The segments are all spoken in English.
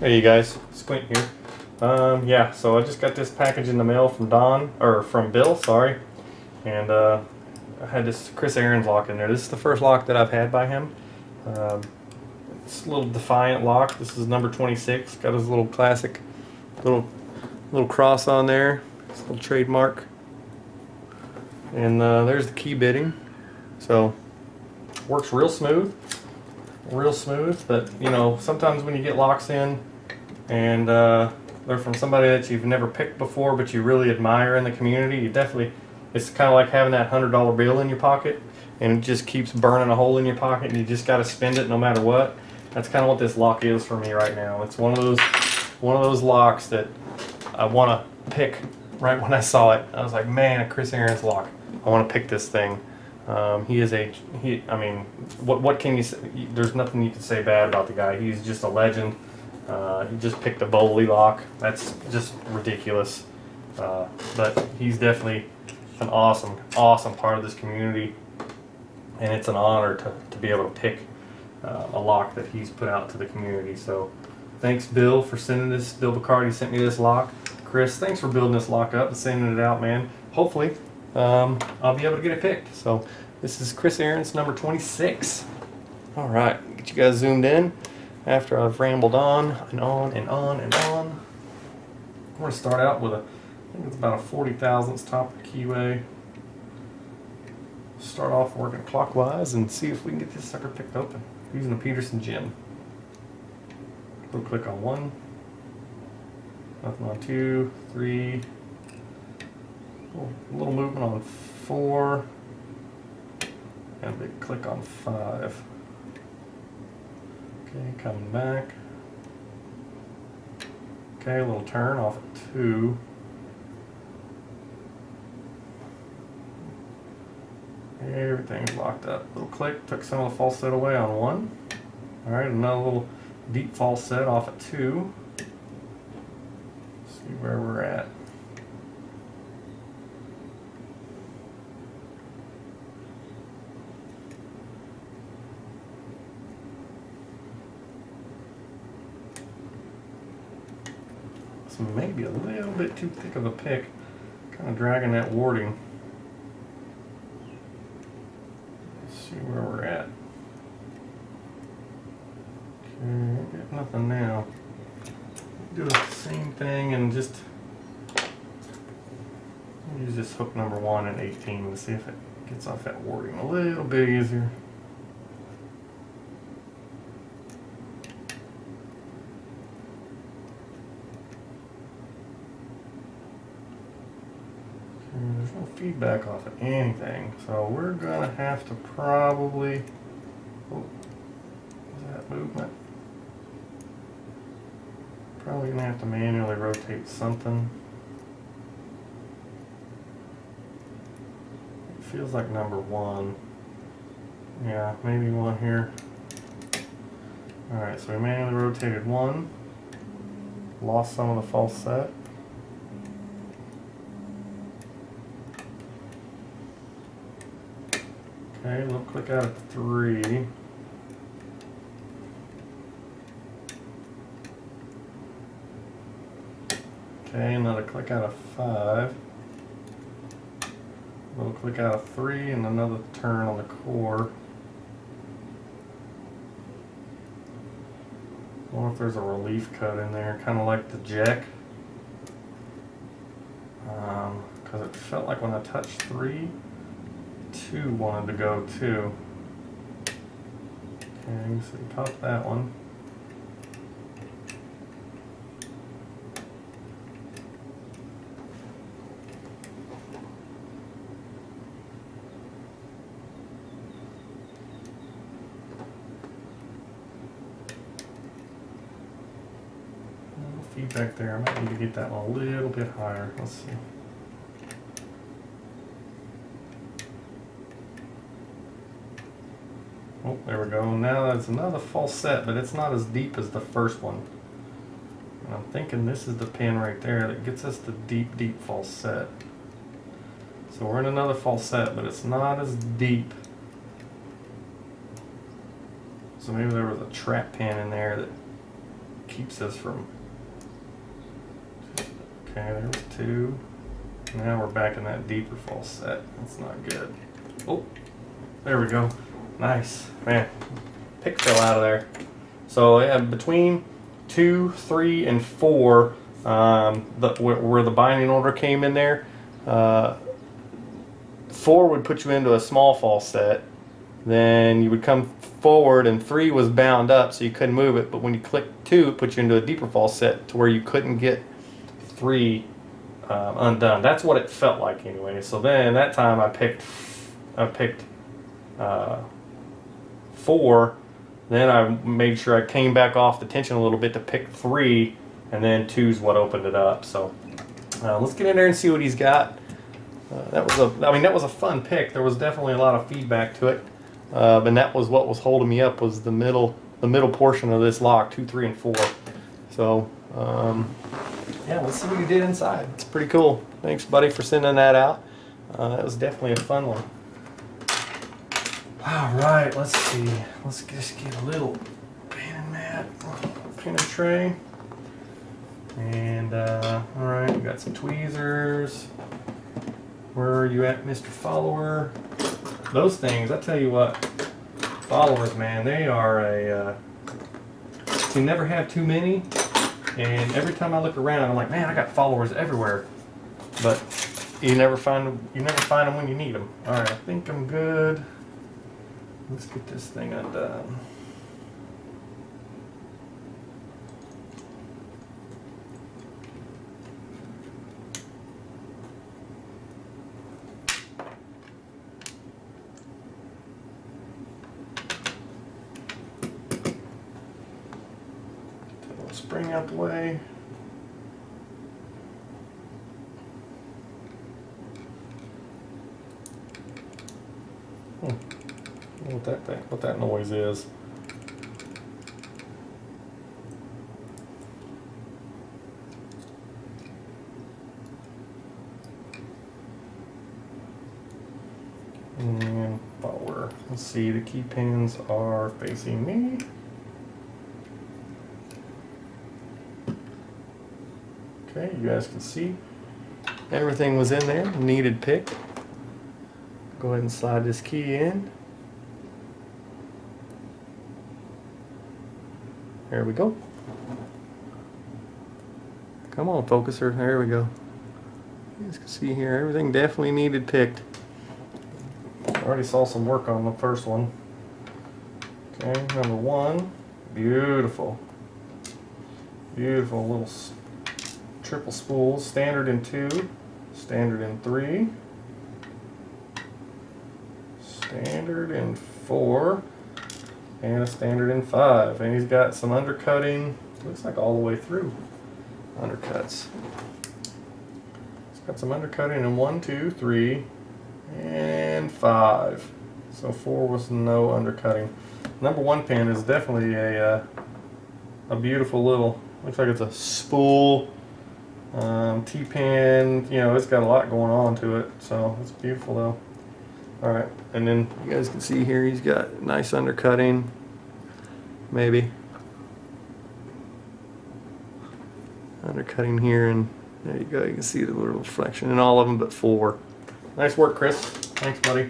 Hey you guys, Squint here. Yeah, so I just got this package in the mail from Bill, sorry. And I had this Chris Ahrens lock in there. This is the first lock that I've had by him. Um, it's a little Defiant lock. This is number 26. Got his little classic little cross on there. His little trademark. And there's the key bitting. So works real smooth. But you know, sometimes when you get locks in and they're from somebody that you've never picked before but you really admire in the community, it's kind of like having that $100 bill in your pocket and it just keeps burning a hole in your pocket and you just got to spend it no matter what. That's kind of what this lock is for me right now. It's one of those locks that I want to pick. Right when I saw it, I was like, man, a Chris Ahrens lock, I want to pick this thing. I mean, what can you say? There's nothing you can say bad about the guy. He's just a legend. He just picked a Bowley lock. That's just ridiculous. But he's definitely an awesome part of this community. And it's an honor to be able to pick a lock that he's put out to the community. So thanks, Bill, for sending this. Bill Bacardi sent me this lock. Chris, thanks for building this lock up and sending it out, man. Hopefully, I'll be able to get it picked. So this is Chris Ahrens, number 26. All right, get you guys zoomed in after I've rambled on and on and on and on. I'm going to start out with I think it's about a 40 thousandths top of the keyway. Start off working clockwise and see if we can get this sucker picked open using a Peterson gem. We'll click on 1. Nothing on 2, 3. A little movement on 4. And a big click on 5. Okay, coming back. Okay, a little turn off at 2. Everything's locked up. Little click, took some of the false set away on 1. Alright, another little deep false set off at 2. See where we're at. So maybe a little bit too thick of a pick, kind of dragging that warding. Let's see where we're at. Okay, got nothing now. Do the same thing and just use this hook number 1 and 18 to see if it gets off that warding a little bit easier. Okay, there's no feedback off of anything, so we're gonna have to probably, oh, is that movement? Probably gonna have to manually rotate something. It feels like number 1. Yeah, maybe 1 here. Alright, so we manually rotated 1. Lost some of the false set. Okay, little click out at 3. Okay, another click out of 5. Little click out of 3 and another turn on the core. I wonder if there's a relief cut in there, kind of like the jack. Because it felt like when I touched 3, 2 wanted to go too. Okay, so you pop that one. Feedback there. I might need to get that one a little bit higher. Let's see. Oh, there we go. Now that's another false set, but it's not as deep as the first one. And I'm thinking this is the pin right there that gets us the deep false set. So we're in another false set, but it's not as deep. So maybe there was a trap pin in there that keeps this from. Okay, there was 2. Now we're back in that deeper false set. That's not good. Oh, there we go. Nice. Man, pick fell out of there. So yeah, between 2, 3, and 4, where the binding order came in there, 4 would put you into a small false set. Then you would come forward, and 3 was bound up, so you couldn't move it. But when you clicked 2, it put you into a deeper false set to where you couldn't get 3 undone. That's what it felt like anyway. So then that time I picked 4. Then I made sure I came back off the tension a little bit to pick 3, and then 2's what opened it up. So let's get in there and see what he's got. That was a fun pick. There was definitely a lot of feedback to it, and that was what was holding me up, was the middle portion of this lock, 2, 3, and 4. So yeah, let's see what he did inside. It's pretty cool. Thanks, buddy, for sending that out. That was definitely a fun one. All right, let's see. Let's just get a little pin mat, pin and tray. And all right, we got some tweezers. Where are you at, Mr. Follower? Those things, I tell you what, followers, man, they are you never have too many. And every time I look around, I'm like, man, I got followers everywhere. But you never find them when you need them. All right, I think I'm good. Let's get this thing undone. Spring out the way. What that noise is. And let's see, the key pins are facing me. Okay, you guys can see everything was in there, needed pick. Go ahead and slide this key in. There we go. Come on, focuser. There we go. You guys can see here, everything definitely needed picked. I already saw some work on the first one. Okay, number 1. Beautiful. Beautiful little triple spools. Standard in 2. Standard in 3. Standard in 4. And a standard in 5. And he's got some undercutting. Looks like all the way through undercuts. He's got some undercutting in 1, 2, 3, and 5. So 4 was no undercutting. Number 1 pin is definitely a beautiful little, looks like it's a spool T-pin. You know, it's got a lot going on to it. So it's beautiful though. All right, and then you guys can see here he's got nice undercutting, maybe. Undercutting here, and there you go, you can see the little reflection in all of them but 4. Nice work, Chris. Thanks, buddy.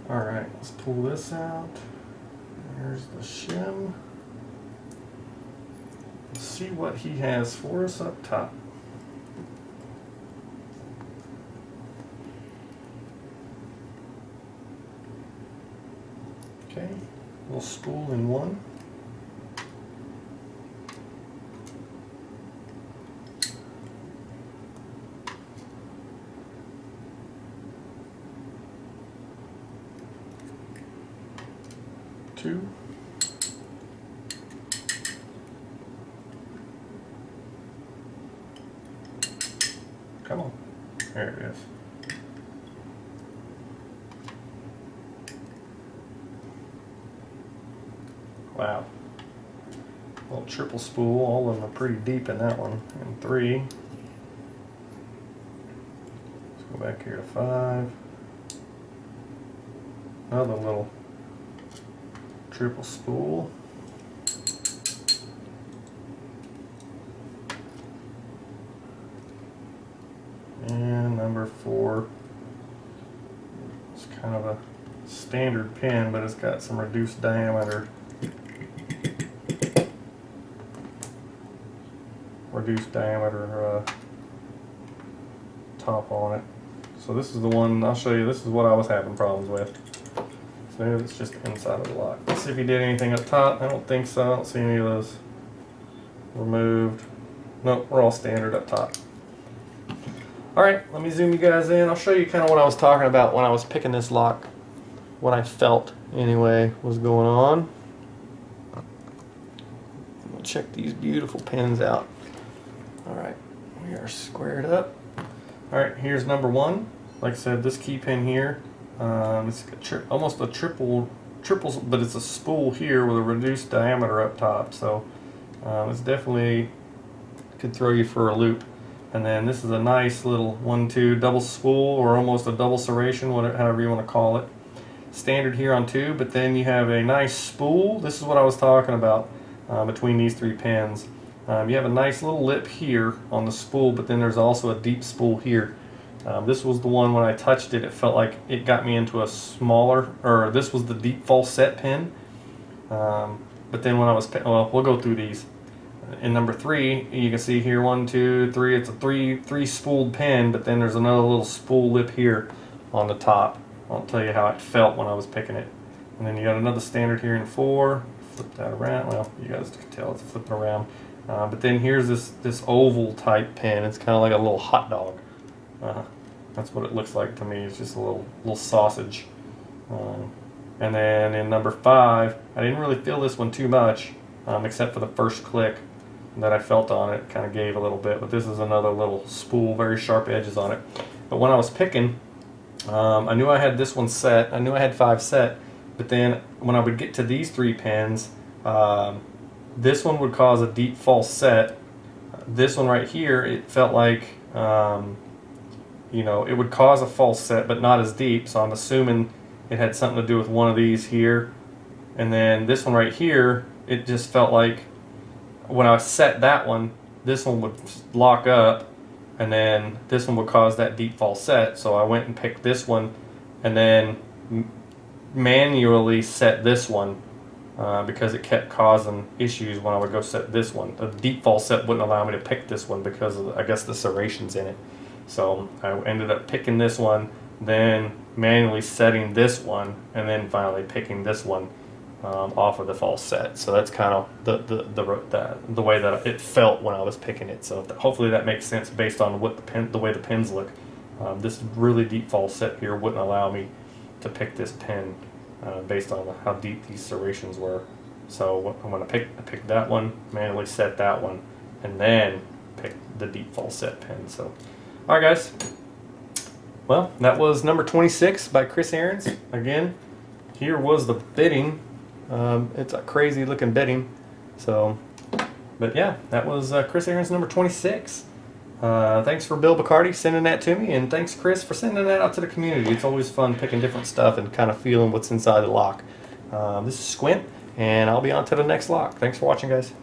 All right, let's pull this out. There's the shim. Let's see what he has for us up top. Okay, little spool in 1. Two. Come on. There it is. Wow. Little triple spool. All of them are pretty deep in that one. And 3. Let's go back here to 5. Another little triple spool. number 4. It's kind of a standard pin, but it's got some reduced diameter. Top on it. So this is the one, I'll show you, this is what I was having problems with. So it's just the inside of the lock. Let's see if he did anything up top. I don't think so. I don't see any of those removed. Nope, we're all standard up top. Alright, let me zoom you guys in. I'll show you kind of what I was talking about when I was picking this lock. What I felt, anyway, was going on. Check these beautiful pins out. Alright, we are squared up. Alright, here's number 1. Like I said, this key pin here, it's almost a triple, but it's a spool here with a reduced diameter up top. So it's definitely could throw you for a loop. And then this is a nice little 1-2 double spool, or almost a double serration, whatever, however you want to call it. Standard here on 2, but then you have a nice spool. This is what I was talking about between these 3 pins. You have a nice little lip here on the spool, but then there's also a deep spool here. This was the one when I touched it, it felt like it got me into a smaller, or this was the deep falset pin. But then when I was, well, we'll go through these. In number 3, you can see here 1, 2, 3. It's a three spooled pin, but then there's another little spool lip here on the top. I'll tell you how it felt when I was picking it. And then you got another standard here in 4. Flip that around. Well, you guys can tell it's flipping around. But then here's this oval type pin. It's kind of like a little hot dog. That's what it looks like to me. It's just a little sausage. And then in number 5, I didn't really feel this one too much, except for the first click that I felt on it. Kind of gave a little bit. But this is another little spool, very sharp edges on it. But when I was picking, I knew I had this one set. I knew I had 5 set. But then when I would get to these 3 pins, this one would cause a deep falset. This one right here, it felt like, you know, it would cause a falset, but not as deep. So I'm assuming it had something to do with one of these here. And then this one right here, it just felt like when I set that one, this one would lock up, and then this one would cause that deep falset. So I went and picked this one, and then manually set this one. Because it kept causing issues when I would go set this one. The deep falset wouldn't allow me to pick this one because of, I guess, the serrations in it. So I ended up picking this one, then manually setting this one, and then finally picking this one off of the falset. So that's kind of the way that it felt when I was picking it. So hopefully that makes sense based on what the way the pins look. This really deep falset here wouldn't allow me to pick this pin. Based on how deep these serrations were. So I'm going to pick that one, manually set that one, and then pick the deep falset pin. So, alright guys, well, that was number 26 by Chris Ahrens. Again, here was the bitting. It's a crazy looking bitting. So, but yeah, that was Chris Ahrens number 26. Thanks for Bill Bacardi sending that to me, and thanks Chris for sending that out to the community. It's always fun picking different stuff and kind of feeling what's inside the lock. This is Squint, and I'll be on to the next lock. Thanks for watching, guys.